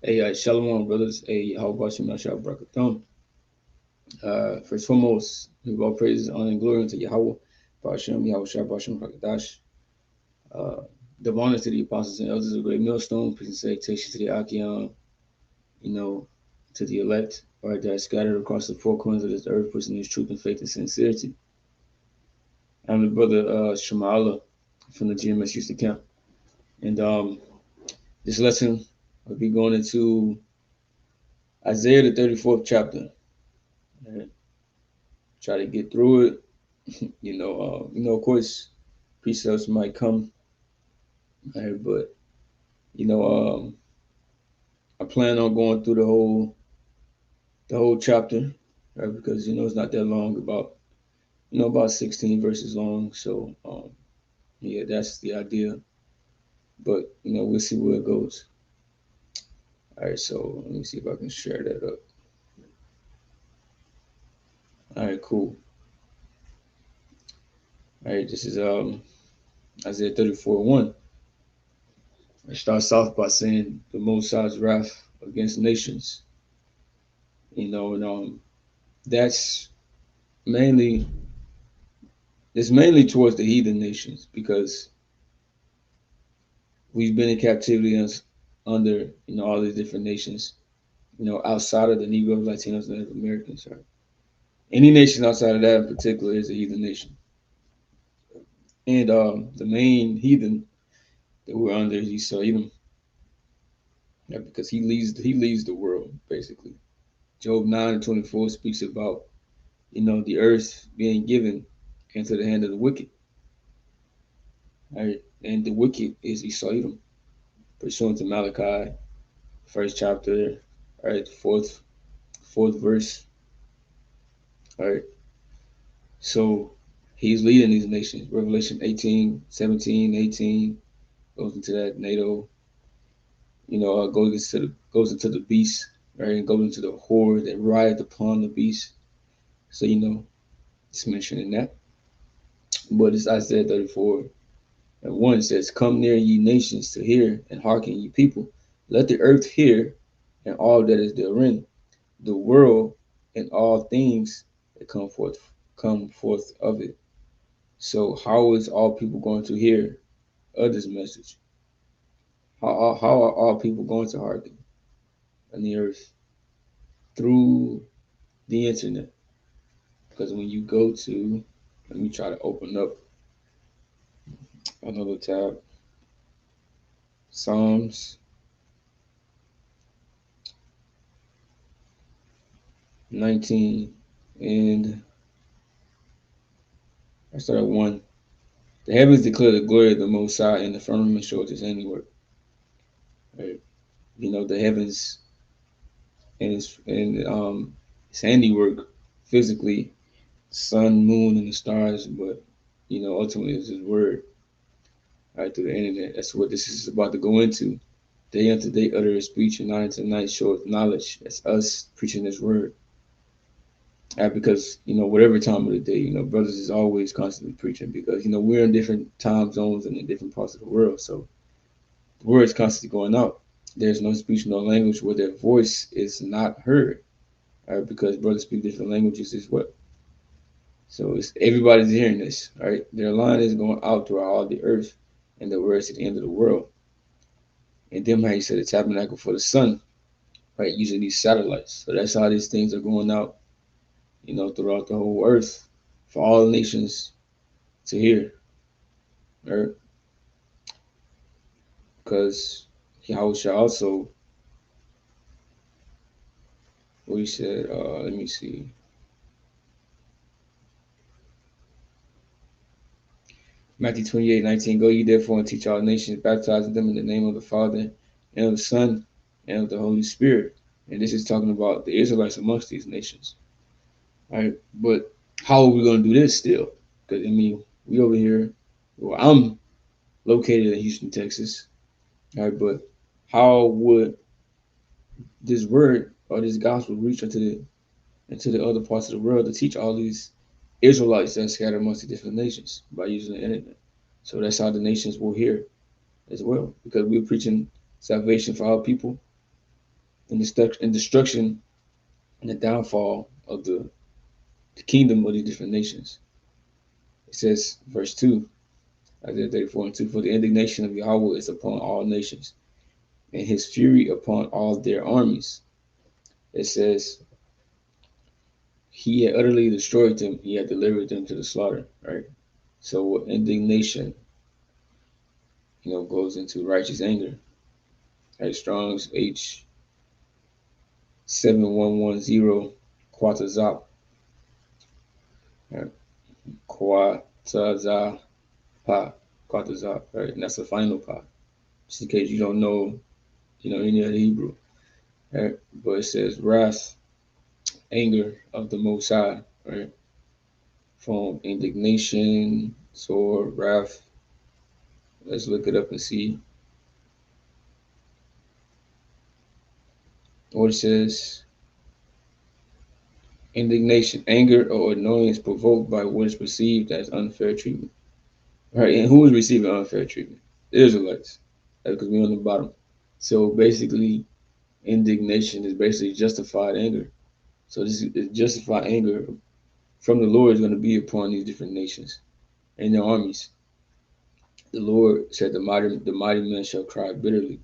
Hey, Shalom, brothers. Hey, how about you, Mashal Brakathon? First and foremost, we all praises, honor, and glory unto Yahweh, Bashem, Yahweh Shah, Bashem, Hakadash. Uh, Double honor to the apostles and elders of the great millstone, peace and salutation to the Achaeon, you know, to the elect, right, that are scattered across the four corners of this earth, pushing his truth and faith and sincerity. I'm the brother Shamala from the GMS Houston camp. And this lesson will be going into Isaiah, the 34th chapter. Right? Try to get through it. Of course, precepts might come, right? But you know, I plan on going through the whole chapter, right? Because it's not that long, about 16 verses long. So yeah, that's the idea. But we'll see where it goes. All right, so let me see if I can share that up. All right, cool. All right, this is Isaiah 34:1. It starts off by saying the Most High's wrath against nations. And that's mainly it's mainly towards the heathen nations because we've been in captivity under all these different nations. Outside of the Negroes, Latinos, Native Americans. Right? Any nation outside of that in particular is a heathen nation. And the main heathen that we're under is Esau Edom, right? Because he leads the world basically. Job 9:24 speaks about the earth being given into the hand of the wicked. Right? And the wicked is Esau Edom, pursuant to Malachi, first chapter, right, fourth verse. All right. So he's leading these nations. Revelation 18, 17, 18 goes into that NATO, goes into the beast, right? And goes into the horde that riot upon the beast. So it's mentioning that. But it's Isaiah 34 and 1 says, "Come near ye nations to hear, and hearken ye people. Let the earth hear, and all that is therein, the world and all things that come forth of it." So how is all people going to hear of this message? How are all people going to hearken on the earth? Through the internet. Because when you go to, let me try to open up another tab, Psalms 19, and I start at 1. The heavens declare the glory of the Most High, and the firmament shows his handiwork. Right? The heavens and his handiwork physically, sun, moon, and the stars, but ultimately it's his word, right, through the internet. That's what this is about to go into. Day unto day utter his speech, and night unto night showeth knowledge. That's us preaching his word. Right? Because, whatever time of the day, brothers is always constantly preaching because, we're in different time zones and in different parts of the world. So the word is constantly going out. There's no speech, no language where their voice is not heard. Right? Because brothers speak different languages as well. So everybody's hearing this, right? Their line is going out throughout all the earth, and the words at the end of the world. And then how you said the tabernacle for the sun, right? Using these satellites. So that's how these things are going out, throughout the whole earth for all nations to hear, right? Because Yahweh also, what he said, let me see. Matthew 28:19, "Go ye therefore and teach all nations, baptizing them in the name of the Father and of the Son and of the Holy Spirit." And this is talking about the Israelites amongst these nations. All right. But how are we going to do this still? Because, we over here, well, I'm located in Houston, Texas. All right. But how would this word or this gospel reach into the other parts of the world to teach all these Israelites that are scattered amongst the different nations by using the internet? So that's how the nations will hear as well, because we're preaching salvation for our people and destruction and the downfall of the kingdom of the different nations. It says, verse 2, Isaiah 34 and 2, for the indignation of Yahweh is upon all nations, and his fury upon all their armies. It says, he had utterly destroyed them, he had delivered them to the slaughter, right? So indignation, goes into righteous anger. Right? Strong's H7110 Quatazap. Right? Quatazap. Quatazap, right? And that's the final part. Just in case you don't know, any of the Hebrew. Right? But it says wrath, anger of the Most High, right? From indignation, sword, wrath. Let's look it up and see what it says. Indignation, anger, or annoyance provoked by what is perceived as unfair treatment. Right? And who is receiving unfair treatment? The Israelites. Because we're on the bottom. So basically, indignation is basically justified anger. So this is justified anger from the Lord is going to be upon these different nations and their armies. The Lord said, the mighty men shall cry bitterly.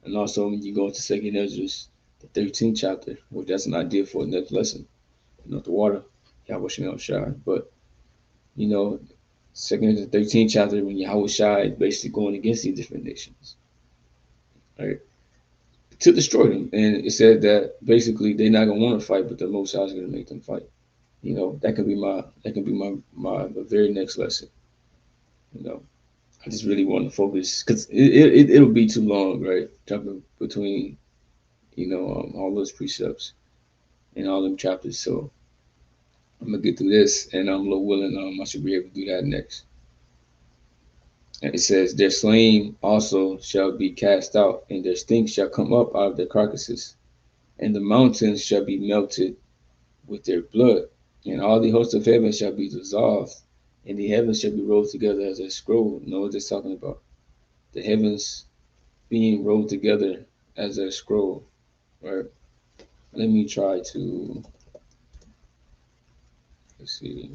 And also, when you go into Second Ezra, the 13th chapter, which that's an idea for the next lesson, the water, Yahweh Shem Shai. But, Second Ezra 13th chapter, when Yahweh Shai is basically going against these different nations, right? To destroy them. And it said that basically they're not going to want to fight, but the Most High is going to make them fight. That could be my very next lesson. I just really want to focus because it'll be too long, right? Jumping between, all those precepts and all them chapters. So I'm gonna get through this, and I'm low willing. I should be able to do that next. And it says, "Their slain also shall be cast out, and their stink shall come up out of their carcasses, and the mountains shall be melted with their blood, and all the hosts of heaven shall be dissolved, and the heavens shall be rolled together as a scroll." Know what it's talking about? The heavens being rolled together as a scroll, right? Let me try to, let's see.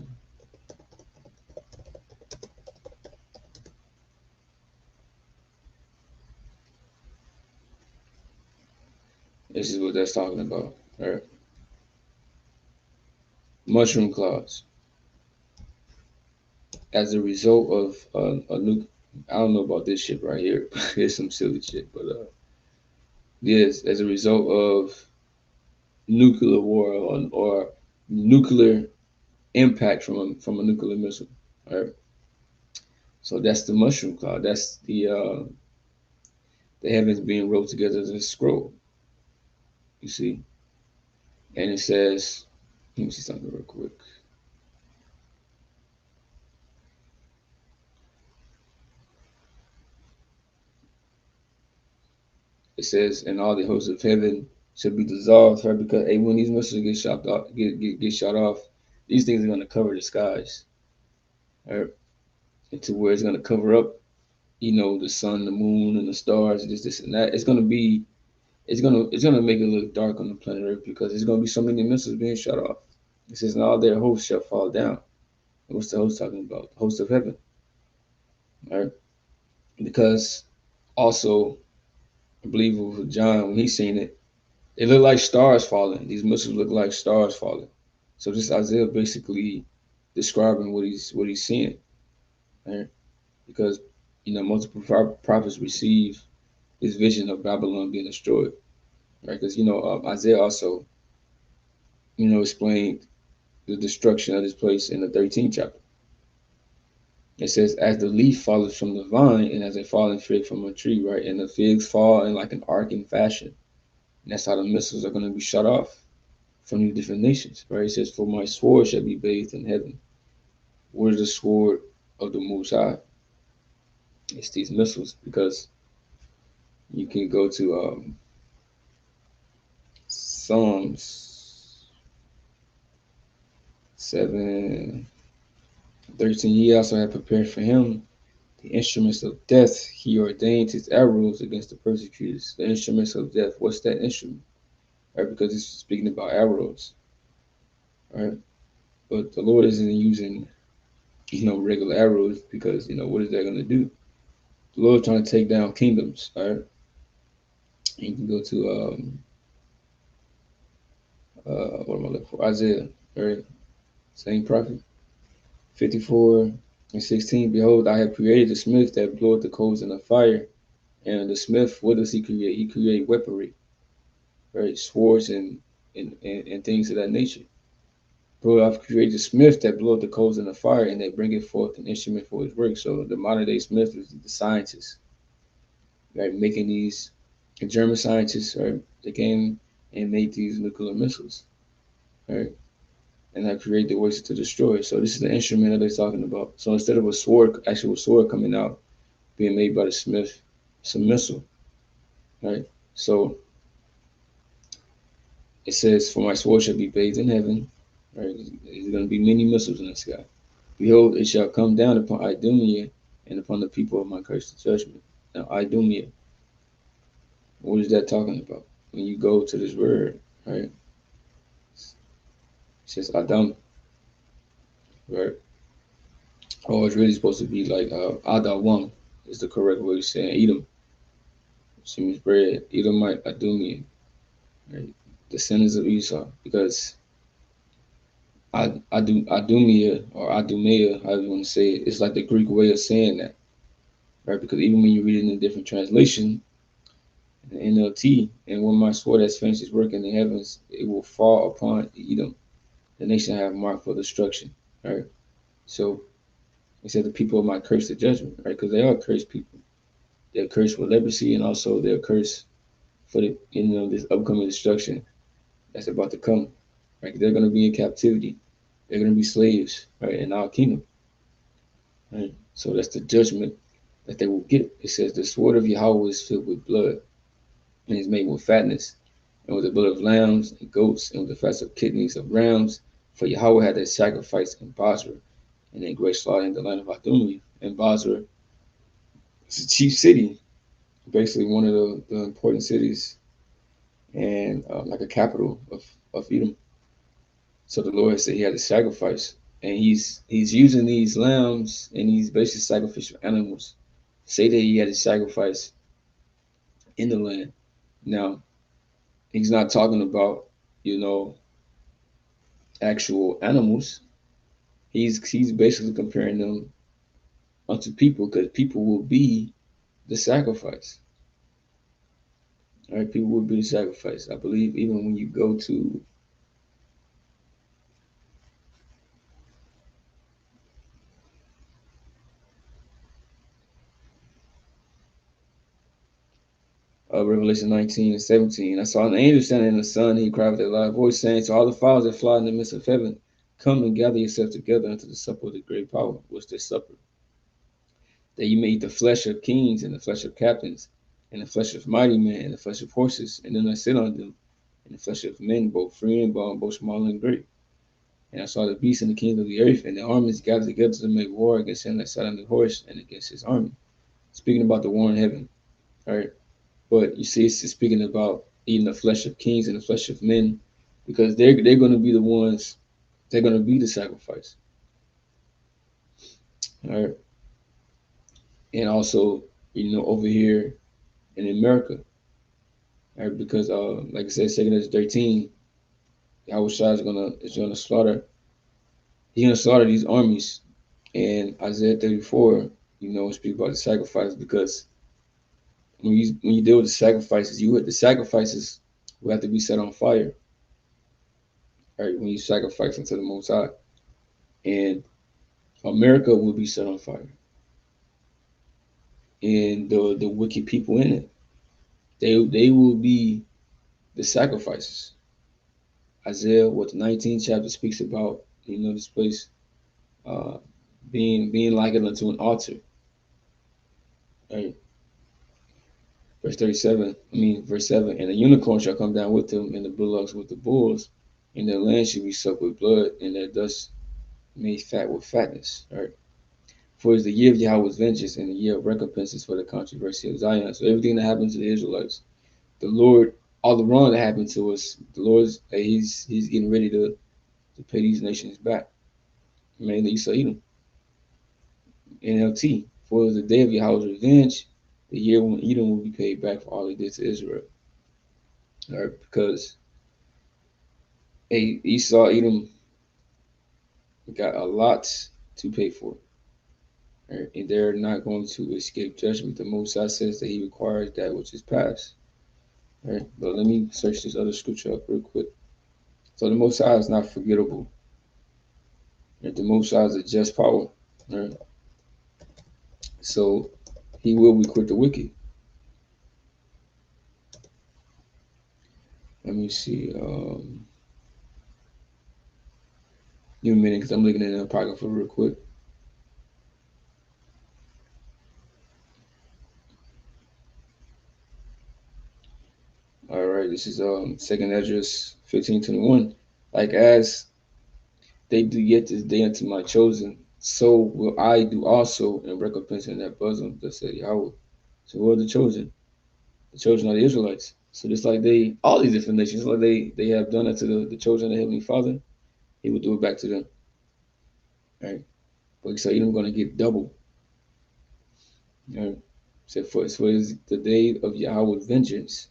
This is what that's talking about, right? Mushroom clouds. As a result of a new, I don't know about this shit right here. It's some silly shit, but yes, as a result of nuclear war or nuclear impact from a nuclear missile, right? So that's the mushroom cloud. That's the heavens being rolled together as a scroll. You see, and it says, let me see something real quick. It says, "And all the hosts of heaven shall be dissolved," right? Because when these missiles get shot off, get shot off, these things are going to cover the skies, right? And to where it's going to cover up, the sun, the moon, and the stars, this, and that. It's gonna make it look dark on the planet Earth because there's gonna be so many missiles being shot off. It says, "And all their hosts shall fall down." And what's the host talking about? The host of heaven, right? Because also, I believe with John when he's seen it, it looked like stars falling. These missiles look like stars falling. So this Isaiah basically describing what he's seeing, right? Because multiple prophets receive this vision of Babylon being destroyed, right? Because Isaiah also explained the destruction of this place in the 13th chapter. It says, "As the leaf falleth from the vine, and as a fallen fig from a tree," right? And the figs fall in like an arcing fashion. And that's how the missiles are going to be shut off from the different nations, right? It says, "For my sword shall be bathed in heaven." What is the sword of the Most High? It's these missiles, because you can go to Psalms 7:13. He also had prepared for him The instruments of death, he ordained his arrows against the persecutors. The instruments of death, what's that instrument? Right, because it's speaking about arrows, right? But the Lord isn't using, regular arrows because, what is that going to do? The Lord trying to take down kingdoms, all right? And you can go to, what am I looking for? Isaiah, right? Same prophet, 54:16. Behold, I have created the smith that bloweth the coals in the fire. And the smith, what does he create? He create weaponry, right? Swords and things of that nature. Bro, I've created a smith that bloweth the coals in the fire and that bringeth forth an instrument for his work. So the modern day smith is the scientist, right? Making these German scientists, right? They came and made these nuclear missiles, right? And I create the ways to destroy. So this is the instrument that they're talking about. So instead of a sword, actual sword coming out, being made by the smith, it's a missile, right? So it says, "For my sword shall be bathed in heaven." Right? There's going to be many missiles in the sky. Behold, it shall come down upon Idumea and upon the people of my cursed judgment. Now, Idumea, what is that talking about? When you go to this word, right? It says Adam, right? Oh, it's really supposed to be like Adawam is the correct way of saying Edom. Which means bread. Edomite, Idumea, right? Descendants of Esau. Because Idumea or Idumea, however you want to say it, it's like the Greek way of saying that, right? Because even when you read it in a different translation, the NLT, and when my sword has finished its work in the heavens, it will fall upon Edom, the nation I have marked for destruction, right? So it said the people of my curse the judgment, right? Because they are cursed people. They're cursed with leprosy, and also they're cursed for the this upcoming destruction that's about to come, right? They're going to be in captivity. They're going to be slaves, right, in our kingdom, right? So that's the judgment that they will get. It says the sword of Yahweh is filled with blood and is made with fatness, and with the blood of lambs and goats, and with the fats of kidneys of rams. For Yahweh had a sacrifice in Basra, and a great slaughter in the land of Idumea. And Basra is a chief city, basically one of the important cities, and like a capital of Edom. So the Lord said he had a sacrifice, and he's using these lambs and these basically sacrificial animals. Say that he had a sacrifice in the land. Now he's not talking about you know actual animals. He's basically comparing them unto people because people will be the sacrifice. All right, people will be the sacrifice. I believe even when you go to Revelation 19:17, I saw an angel standing in the sun. He cried with a loud voice, saying to all the fowls that fly in the midst of heaven, come and gather yourselves together unto the supper of the great power. What's this supper? That you may eat the flesh of kings and the flesh of captains and the flesh of mighty men and the flesh of horses and them that sit on them and the flesh of men, both free and bond, both small and great. And I saw the beast and the kings of the earth and the armies gathered together to make war against him that sat on the horse and against his army. Speaking about the war in heaven, all right? But you see, it's speaking about eating the flesh of kings and the flesh of men because they're going to be the ones, they're going to be the sacrifice, all right? And also, over here in America, all right? Because, like I said, 2 13, Yahweh Shai is gonna slaughter. He's gonna slaughter these armies, and Isaiah 34, speak about the sacrifice because when you deal with the sacrifices, the sacrifices will have to be set on fire, right? When you sacrifice unto the Most High, and America will be set on fire, and the wicked people in it, they will be the sacrifices. Isaiah, what the 19th chapter speaks about, this place uh, being likened unto an altar, right? Verse 7, and the unicorn shall come down with them, and the bullocks with the bulls, and their land shall be soaked with blood, and their dust made fat with fatness. Right? For it's the year of Yahweh's vengeance and the year of recompenses for the controversy of Zion. So everything that happened to the Israelites, the Lord, all the wrong that happened to us, the Lord's he's getting ready to pay these nations back. Mainly Esau Edom. NLT. For the day of Yahweh's revenge, the year when Edom will be paid back for all he did to Israel. All right, because Esau Edom got a lot to pay for. Right? And they're not going to escape judgment. The Most High says that he requires that which is past. Right? But let me search this other scripture up real quick. So the Most High is not forgettable. Right? The Most High is a just power. Right? So he will requite the wicked. Let me see. Give me a minute because I'm looking in the Apocrypha real quick. All right, this is Second Esdras 15:21. Like as they do yet this day unto my chosen, so will I do also in recompense in that bosom, that said Yahweh. So who are the chosen? The chosen are the Israelites. So just like all these different nations, like they have done it to the chosen of the Heavenly Father, he will do it back to them. Right? But so Edom going to get double. Right? So for the day of Yahweh's vengeance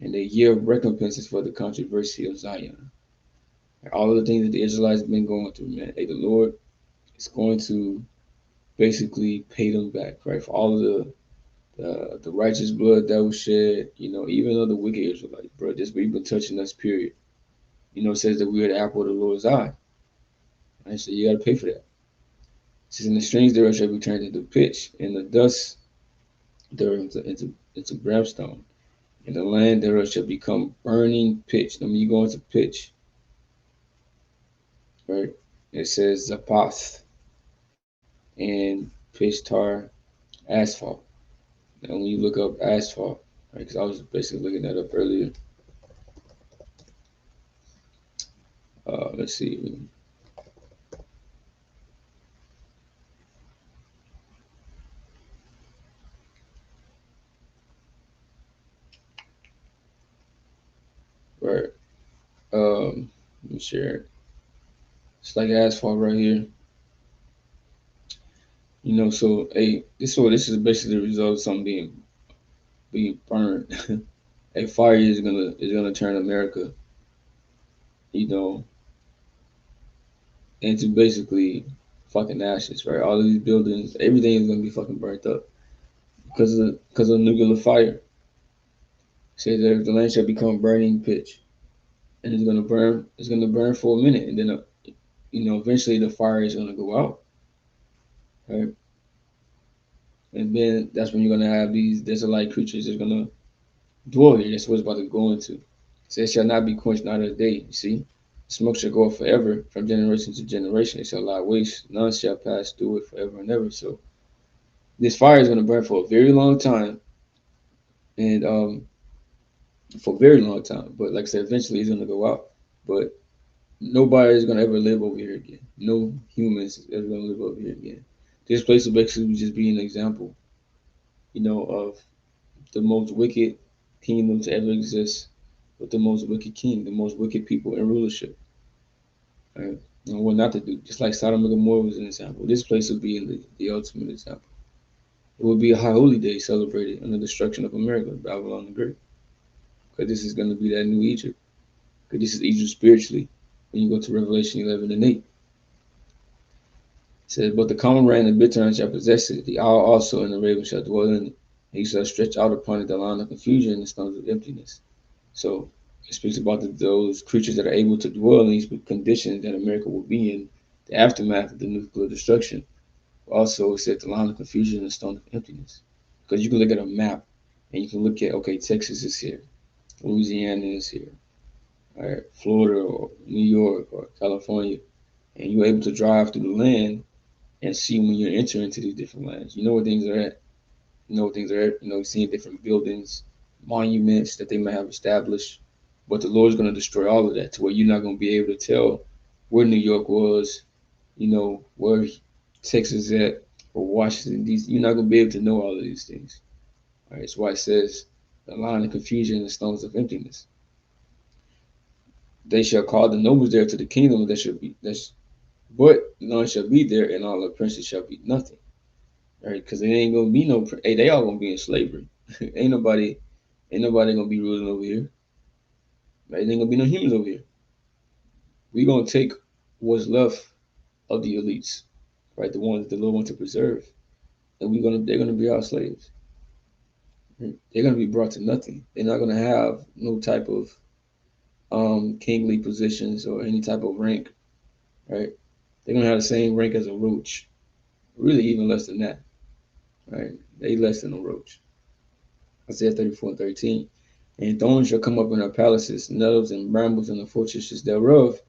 and the year of recompenses for the controversy of Zion. All of the things that the Israelites have been going through, man. Hey, the Lord is going to basically pay them back, right? For all of the righteous blood that was shed, even though the wicked Israelites, bro, just we've been touching us, period. It says that we are the apple of the Lord's eye. Right? So you got to pay for that. It says, in the strings thereof shall be turned into pitch, and the dust thereof into brimstone, and the land thereof shall become burning pitch. I mean, you go into pitch, right? It says zapath and pitch tar asphalt. And when you look up asphalt, right, because I was basically looking that up earlier. Let's see. Right. Let me share it. It's like asphalt right here. So this is basically the result of something being burned. A fire is gonna turn America, into basically fucking ashes, right? All of these buildings, everything is gonna be fucking burnt up because of nuclear fire. Say that the land shall become burning pitch, and it's gonna burn. It's gonna burn for a minute, and then eventually the fire is gonna go out, right? And then that's when you're gonna have these desert-like creatures that's gonna dwell here. That's what it's about to go into. So it shall not be quenched night or day. You see, smoke shall go up forever, from generation to generation. It shall lie waste. None shall pass through it forever and ever. So this fire is gonna burn for a very long time, and for a very long time. But like I said, eventually it's gonna go out. But nobody is gonna ever live over here again. No humans is ever gonna live over here again. This place will basically just be an example, of the most wicked kingdom to ever exist, with the most wicked king, the most wicked people in rulership. Right? And what not to do. Just like Sodom and Gomorrah was an example. This place would be the ultimate example. It would be a high holy day celebrated on the destruction of America, Babylon the Great. Because this is going to be that new Egypt. Because this is Egypt spiritually. When you go to Revelation 11 and 8. It says, but the common ram and the bittern shall possess it. The owl also and the raven shall dwell in it. He shall stretch out upon it the line of confusion and the stones of emptiness. So it speaks about those creatures that are able to dwell in these conditions that America will be in the aftermath of the nuclear destruction. Also, it said the line of confusion and the stone of emptiness. Because you can look at a map and you can look at, okay, Texas is here, Louisiana is here, all right, Florida or New York or California, and you're able to drive through the land and see when you're entering into these different lands. You know where things are at. Seeing different buildings, monuments that they may have established. But the Lord's going to destroy all of that to where you're not going to be able to tell where New York was, where Texas is at, or Washington D.C. You're not gonna be able to know all of these things. All right, that's why it says the line of confusion and stones of emptiness. They shall call the nobles there to the kingdom that shall be but none shall be there, and all the princes shall be nothing. Right? Because it ain't gonna be no. Hey, they all gonna be in slavery. Ain't nobody gonna be ruling over here. Right? Ain't gonna be no humans over here. We gonna take what's left of the elites, right? The ones the Lord wants to preserve, and they're gonna be our slaves. They're gonna be brought to nothing. They're not gonna have no type of kingly positions or any type of rank, right? They're gonna have the same rank as a roach, really even less than that, right? They less than a roach. Isaiah 34:13. And thorns shall come up in her palaces, nettles and brambles in the fortresses thereof,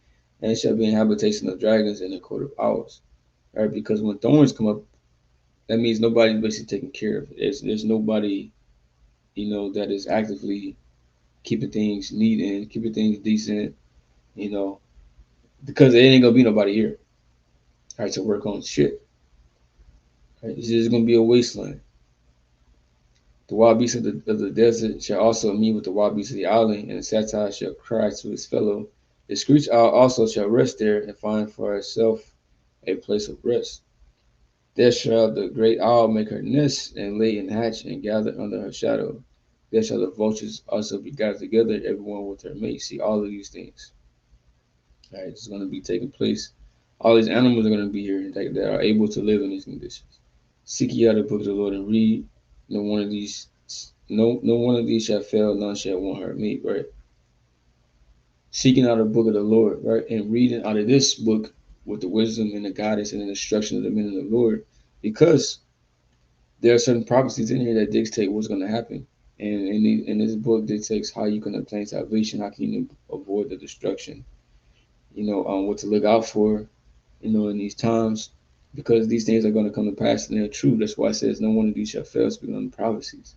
and it shall be an habitation of dragons in the court of owls. Right? Because when thorns come up, that means nobody's basically taking care of it. There's nobody, that is actively keeping things neat and keeping things decent, you know, because there ain't gonna be nobody here, all right, to work on shit. Right? It's just gonna be a wasteland. The wild beasts of the desert shall also meet with the wild beasts of the island, and the satire shall cry to his fellow. The screech owl also shall rest there and find for herself a place of rest. There shall the great owl make her nest and lay and hatch and gather under her shadow. There shall the vultures also be gathered together, everyone with her mate. See, all of these things, all right, it's going to be taking place. All these animals are going to be here that are able to live in these conditions. Seek ye out the book of the Lord and read. No one of these shall fail, none shall want her mate, right? Seeking out the book of the Lord, right? And reading out of this book with the wisdom and the guidance and the instruction of the men of the Lord, because there are certain prophecies in here that dictate what's going to happen. And in this book dictates how you can obtain salvation, how can you avoid the destruction, what to look out for, in these times, because these things are going to come to pass and they're true. That's why it says, no one of these shall fail, speaking on the prophecies.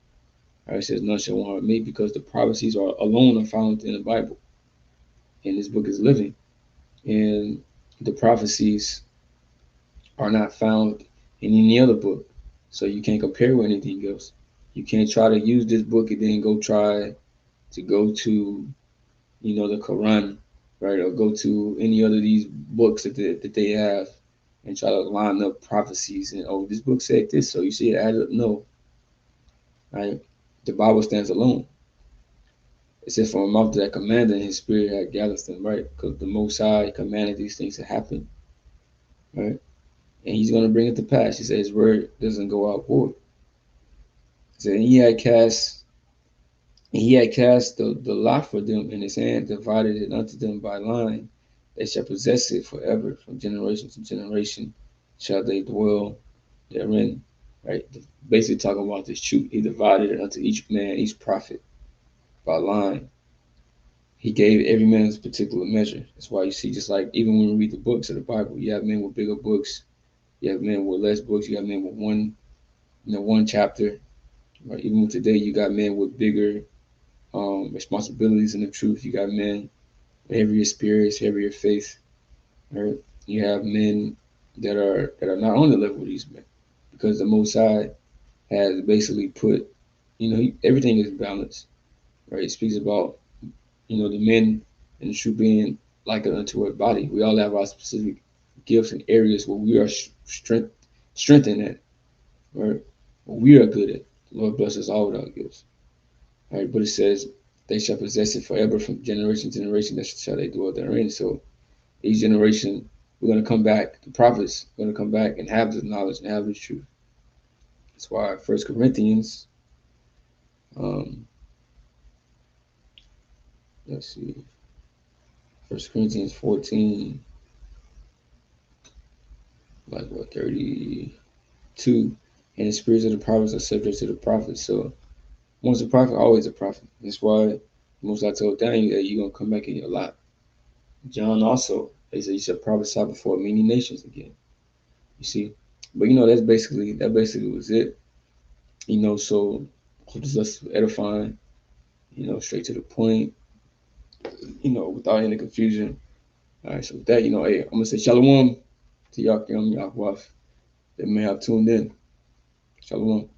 All right, it says, none shall want her mate, because the prophecies are found in the Bible. And this book is living. And the prophecies are not found in any other book. So you can't compare with anything else. You can't try to use this book and then go try to go to, the Quran, right? Or go to any other of these books that they have and try to line up prophecies and, oh, this book said this, so you see it added up. No, right? The Bible stands alone. It says, from a mouth that commanded and his spirit had gathered them, right? Because the Most High commanded these things to happen, right? And he's going to bring it to pass. He said his word doesn't go out void. He said, and he had cast the lot for them in his hand, divided it unto them by line. They shall possess it forever. From generation to generation shall they dwell therein. Right? Basically talking about this truth. He divided it unto each man, each prophet by line. He gave every man his particular measure. That's why you see, just like even when we read the books of the Bible, you have men with bigger books, you have men with less books, you have men with one chapter. Right? Even today, you got men with bigger responsibilities in the truth. You got men with heavier spirits, heavier faith. Right? You have men that are not on the level of these men, because the Most High has basically put, everything is balanced. Right? It speaks about, the men and the true being like unto a body. We all have our specific gifts and areas where we are strengthened at, right? What we are good at. The Lord blesses all with our gifts. Right? But it says they shall possess it forever, from generation to generation that shall they dwell therein. So each generation, we're going to come back. The prophets are going to come back and have the knowledge and have the truth. That's why 1 Corinthians, let's see, 1 Corinthians 14, like what, 32, and the spirits of the prophets are subject to the prophets. So once a prophet, always a prophet. That's why most I told Daniel that you're going to come back in your lot. John also, they said you should prophesy before many nations again. You see, but that basically was it. So hope this was edifying. Straight to the point. Without any confusion. All right, so with that, hey, I'm gonna say shalom to Yakim Yahweh. that may have tuned in. Shalom.